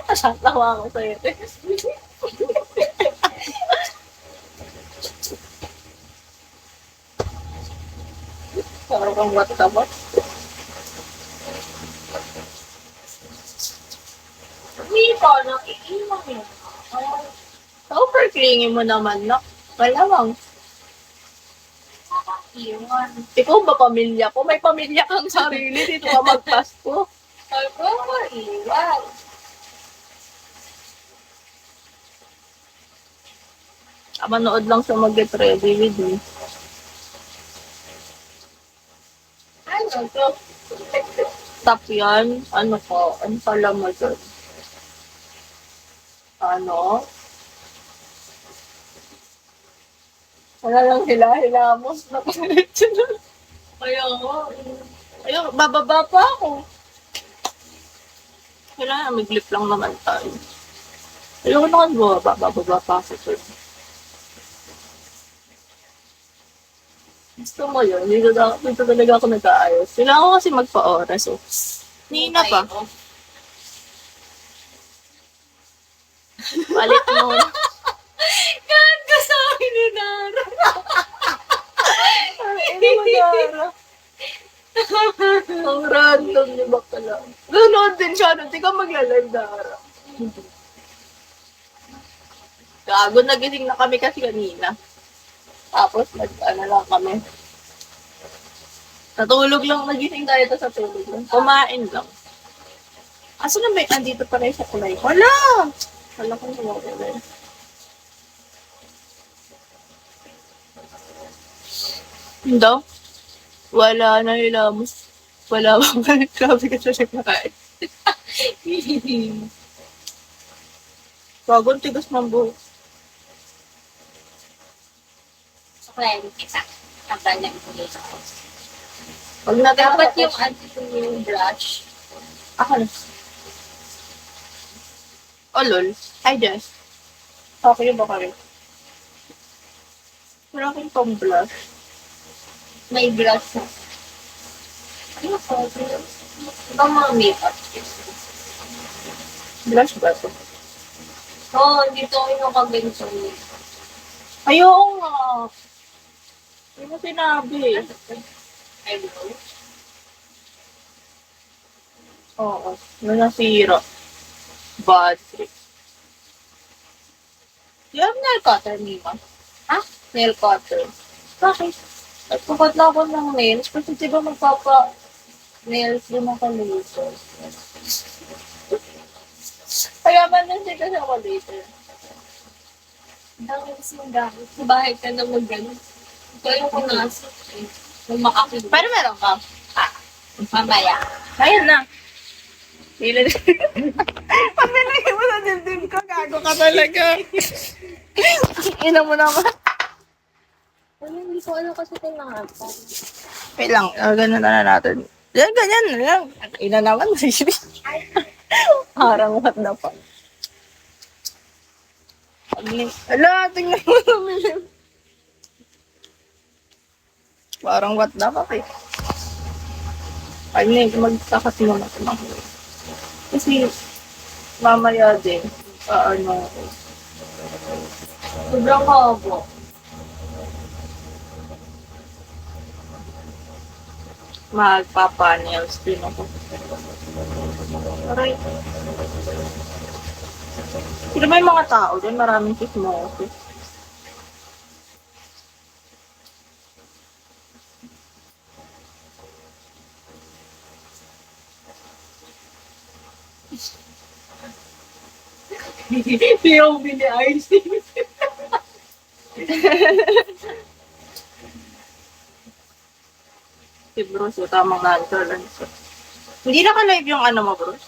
Natatawa ako sa'yo. Parang kang what. Hindi ko, nakikilang yun. Super clingy mo naman, no? Malamang. Iwan. Ikaw ba pamilya ko? May pamilya kang sarili. Dito ka magpasko. Sabi ko, iwan. Manood lang siya mag-get ready with me. Ano to? Tap yan. Ano ko? Ano pala mo dun? Ano? Wala lang hilamos. Napalit siya. Kaya nga. Ayun, bababa pa ako. Kailangan, mag-lip lang naman tayo. Ayoko na kang bababa pa ako. Sir. Gusto mo yun? Dito talaga ako nag-aayos. Kailangan ko kasi magpa-oras. So, Nina pa. Palit mo. Yan ka sa akin ni Nara. Ano mag-aara? Ang random niya ba pala? Nanonood din siya. Hindi ka magla-live na araw. Gago, nagising na kami kasi kanina. Tapos, ano lang kami. Natulog lang, nagising tayo sa tulog lang. Kumain lang. Aso na may, andito pa rin sa kulay. Wala! Wala kong kumawala. Hindi. Wala na hilamos. Wala ba? Grabe ka sa nagkakain. Bagong tigas ng buhok. So, kaya yung isa. Ang kanyang kulay. Pag natin Dapat yung yung brush. Ako na. Oh, lol. Hi, Jess. Okay ba kayo? Wala akong pang blush. May brush na. Ano ko? Ito mga makeup. Blush ba ito? Oo, dito ko yung kaganto. Ayoko nga. Hindi mo sinabi. I know. Oo. Nasira. Bad trip. You have nail cutter, Mima? Ha? Nail cutter. Bakit? Nagpupat na ako ng nails kasi di ba magpapa-nails din ako later. Kaya man lang siya kasi ako later. Ang dami kasi yung gamit. Sa bahay ka na mag-gano'n. Ito yung kunasok eh. Yung makakita. Pero meron ka? Mamaya. Ayun na. Hila na. Pag nilagay mo sa dibdib ko, gago ka talaga. Ina mo naman. Ano, hindi ko alam kasi ito nakapa. Wait lang, ganun na natin. Ganyan na lang. Ina naman, baby. Parang what the fuck. Ala, tingnan mo naman. Parang what the fuck eh. Ay, magkakas mo na ito. Kasi, mamaya din, ano, Sobrang habo. magpapa-nails din ako. Aray. Pero may mga tao din, maraming chismoso. Yung bini-icing. Si Bruce, tamang natural. Hindi naka-live yung ano mo, Bruce?